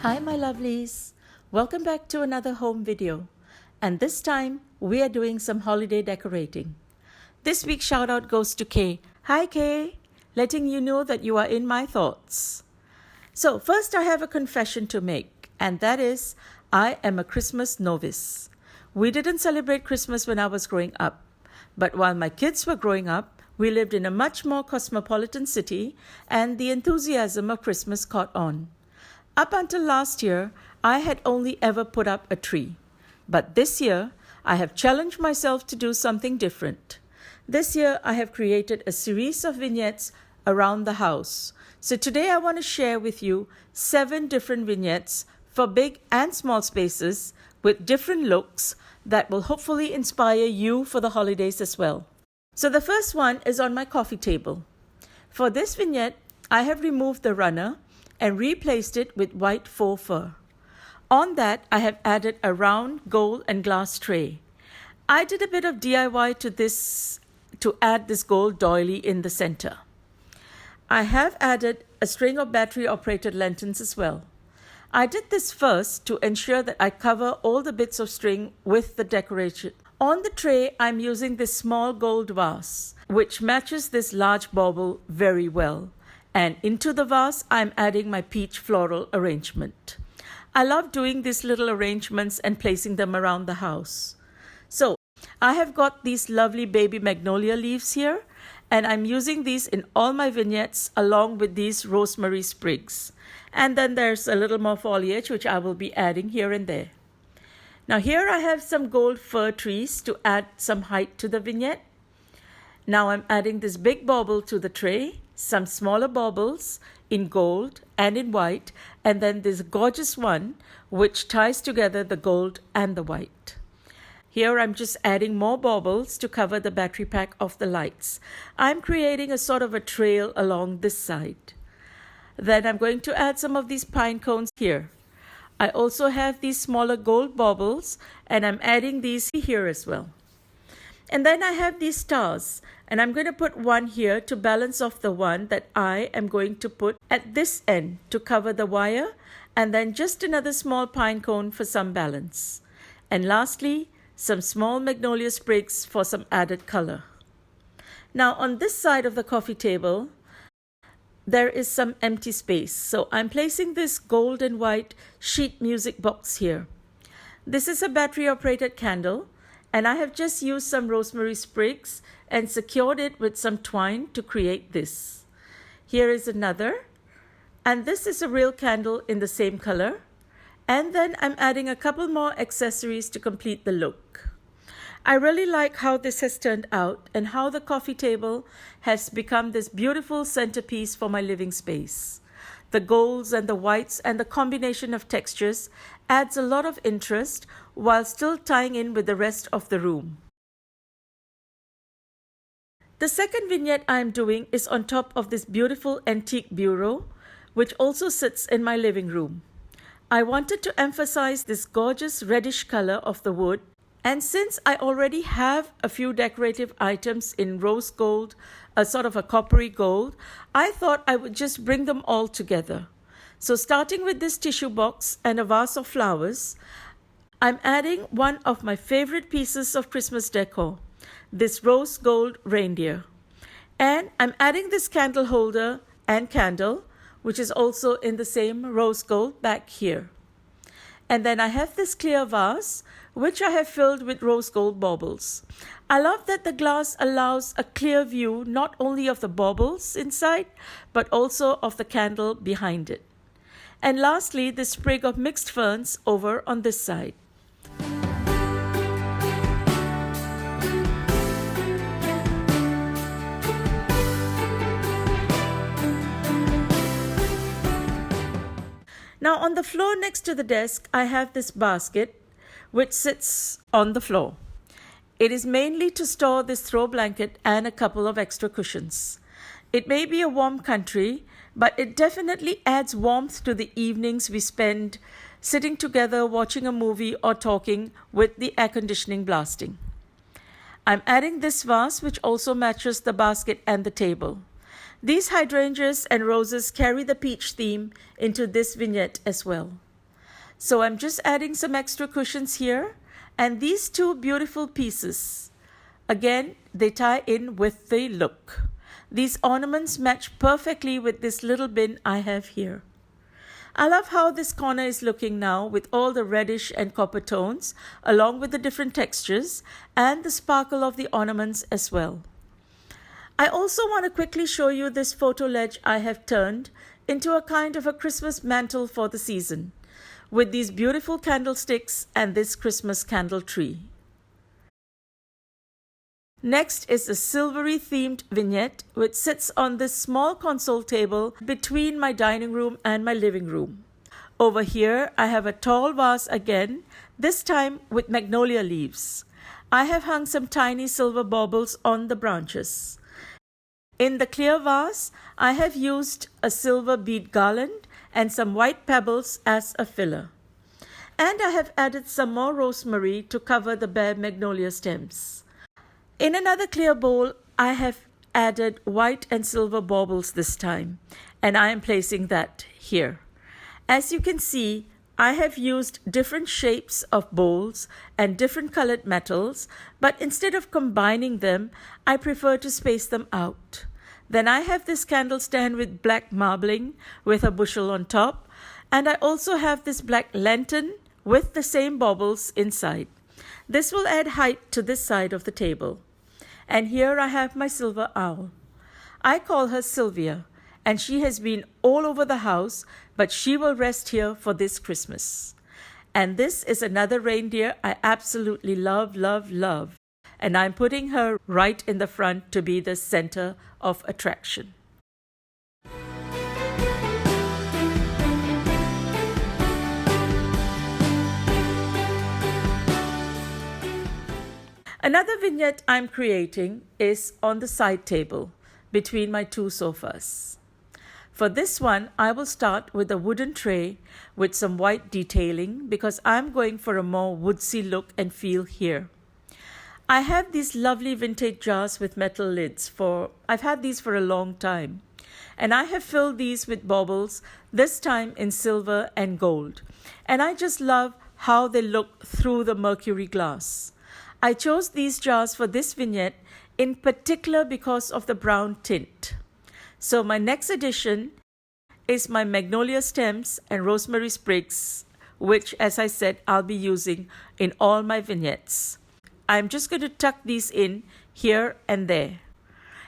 Hi my lovelies, welcome back to another home video, and this time we are doing some holiday decorating. This week's shout out goes to Kay. Hi Kay, letting you know that you are in my thoughts. So first I have a confession to make, and that is I am a Christmas novice. We didn't celebrate Christmas when I was growing up, but while my kids were growing up, we lived in a much more cosmopolitan city and the enthusiasm of Christmas caught on. Up until last year, I had only ever put up a tree. But this year, I have challenged myself to do something different. This year, I have created a series of vignettes around the house. So today I want to share with you 7 different vignettes for big and small spaces with different looks that will hopefully inspire you for the holidays as well. So the first one is on my coffee table. For this vignette, I have removed the runner and replaced it with white faux fur. On that, I have added a round gold and glass tray. I did a bit of DIY to this to add this gold doily in the center. I have added a string of battery-operated lanterns as well. I did this first to ensure that I cover all the bits of string with the decoration. On the tray, I'm using this small gold vase, which matches this large bauble very well. And into the vase, I'm adding my peach floral arrangement. I love doing these little arrangements and placing them around the house. So I have got these lovely baby magnolia leaves here, and I'm using these in all my vignettes along with these rosemary sprigs. And then there's a little more foliage which I will be adding here and there. Now here I have some gold fir trees to add some height to the vignette. Now I'm adding this big bauble to the tray, some smaller baubles in gold and in white, and then this gorgeous one which ties together the gold and the white. Here I'm just adding more baubles to cover the battery pack of the lights. I'm creating a sort of a trail along this side. Then I'm going to add some of these pine cones here. I also have these smaller gold baubles, and I'm adding these here as well. And then I have these stars, and I'm going to put one here to balance off the one that I am going to put at this end to cover the wire, and then just another small pine cone for some balance. And lastly, some small magnolia sprigs for some added color. Now on this side of the coffee table, there is some empty space. So I'm placing this gold and white sheet music box here. This is a battery-operated candle, and I have just used some rosemary sprigs and secured it with some twine to create this. Here is another, and this is a real candle in the same color. And then I'm adding a couple more accessories to complete the look. I really like how this has turned out and how the coffee table has become this beautiful centerpiece for my living space. The golds and the whites and the combination of textures adds a lot of interest while still tying in with the rest of the room. The second vignette I am doing is on top of this beautiful antique bureau, which also sits in my living room. I wanted to emphasize this gorgeous reddish color of the wood, and since I already have a few decorative items in rose gold, a sort of a coppery gold, I thought I would just bring them all together. So starting with this tissue box and a vase of flowers, I'm adding one of my favorite pieces of Christmas decor, this rose gold reindeer. And I'm adding this candle holder and candle, which is also in the same rose gold back here. And then I have this clear vase, which I have filled with rose gold baubles. I love that the glass allows a clear view not only of the baubles inside, but also of the candle behind it. And lastly, the sprig of mixed ferns over on this side. Now on the floor next to the desk, I have this basket which sits on the floor. It is mainly to store this throw blanket and a couple of extra cushions. It may be a warm country, but it definitely adds warmth to the evenings we spend sitting together watching a movie or talking with the air conditioning blasting. I'm adding this vase which also matches the basket and the table. These hydrangeas and roses carry the peach theme into this vignette as well. So I'm just adding some extra cushions here, and these two beautiful pieces, again, they tie in with the look. These ornaments match perfectly with this little bin I have here. I love how this corner is looking now with all the reddish and copper tones, along with the different textures and the sparkle of the ornaments as well. I also want to quickly show you this photo ledge I have turned into a kind of a Christmas mantle for the season, with these beautiful candlesticks and this Christmas candle tree. Next is a silvery themed vignette which sits on this small console table between my dining room and my living room. Over here I have a tall vase again, this time with magnolia leaves. I have hung some tiny silver baubles on the branches. In the clear vase I have used a silver bead garland and some white pebbles as a filler. And I have added some more rosemary to cover the bare magnolia stems. In another clear bowl, I have added white and silver baubles this time, and I am placing that here. As you can see, I have used different shapes of bowls and different colored metals, but instead of combining them, I prefer to space them out. Then I have this candle stand with black marbling with a bushel on top, and I also have this black lantern with the same baubles inside. This will add height to this side of the table. And here I have my silver owl. I call her Sylvia, and she has been all over the house, but she will rest here for this Christmas. And this is another reindeer I absolutely love, love, love. And I'm putting her right in the front to be the center of attraction. Another vignette I'm creating is on the side table between my two sofas. For this one, I will start with a wooden tray with some white detailing because I'm going for a more woodsy look and feel here. I have these lovely vintage jars with metal lids. I've had these for a long time. And I have filled these with baubles, this time in silver and gold. And I just love how they look through the mercury glass. I chose these jars for this vignette in particular because of the brown tint. So my next addition is my magnolia stems and rosemary sprigs, which, as I said, I'll be using in all my vignettes. I'm just going to tuck these in here and there.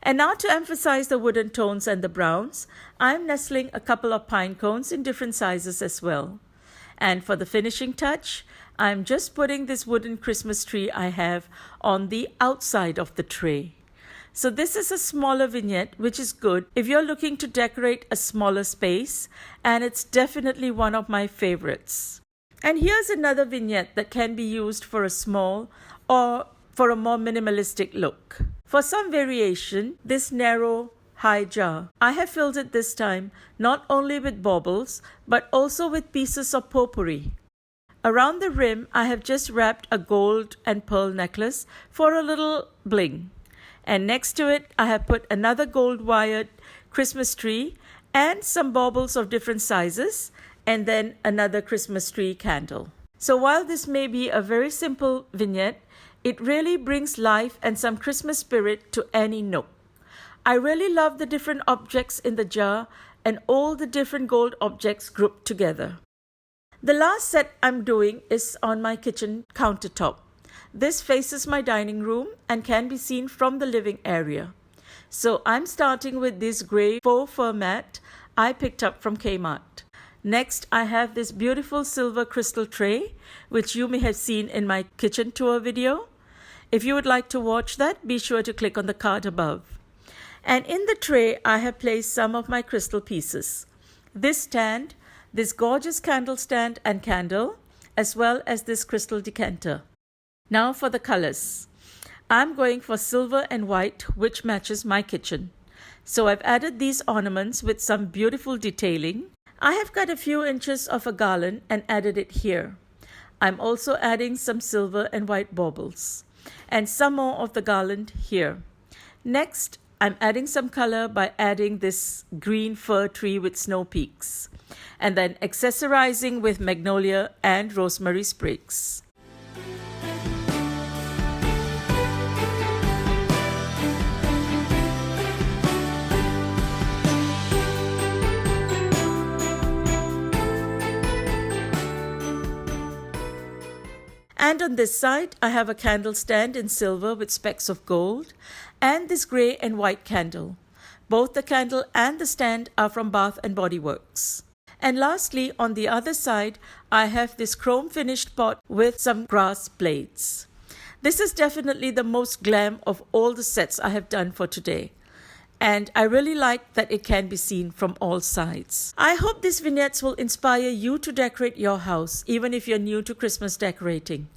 And now to emphasize the wooden tones and the browns, I'm nestling a couple of pine cones in different sizes as well. And for the finishing touch, I'm just putting this wooden Christmas tree I have on the outside of the tray. So this is a smaller vignette, which is good if you're looking to decorate a smaller space, and it's definitely one of my favorites. And here's another vignette that can be used for a small or for a more minimalistic look. For some variation, this narrow high jar, I have filled it this time not only with baubles, but also with pieces of potpourri. Around the rim, I have just wrapped a gold and pearl necklace for a little bling. And next to it, I have put another gold wired Christmas tree and some baubles of different sizes, and then another Christmas tree candle. So while this may be a very simple vignette, it really brings life and some Christmas spirit to any nook. I really love the different objects in the jar and all the different gold objects grouped together. The last set I'm doing is on my kitchen countertop. This faces my dining room and can be seen from the living area. So I'm starting with this grey faux fur mat I picked up from Kmart. Next, I have this beautiful silver crystal tray, which you may have seen in my kitchen tour video. If you would like to watch that, be sure to click on the card above. And in the tray, I have placed some of my crystal pieces. This stand, this gorgeous candle stand and candle, as well as this crystal decanter. Now for the colors. I'm going for silver and white, which matches my kitchen. So I've added these ornaments with some beautiful detailing. I have cut a few inches of a garland and added it here. I'm also adding some silver and white baubles and some more of the garland here. Next, I'm adding some color by adding this green fir tree with snow peaks. and then accessorizing with magnolia and rosemary sprigs. And on this side, I have a candle stand in silver with specks of gold and this grey and white candle. Both the candle and the stand are from Bath & Body Works. And lastly, on the other side, I have this chrome finished pot with some grass blades. This is definitely the most glam of all the sets I have done for today. And I really like that it can be seen from all sides. I hope these vignettes will inspire you to decorate your house, even if you're new to Christmas decorating.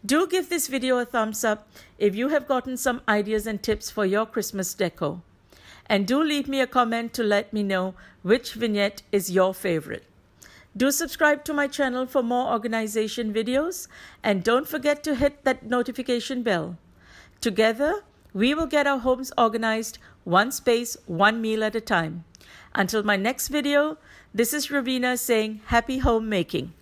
Do give this video a thumbs up if you have gotten some ideas and tips for your Christmas deco. And do leave me a comment to let me know which vignette is your favorite. Do subscribe to my channel for more organization videos, and don't forget to hit that notification bell. Together, we will get our homes organized one space, one meal at a time. Until my next video, this is Raveena saying happy homemaking.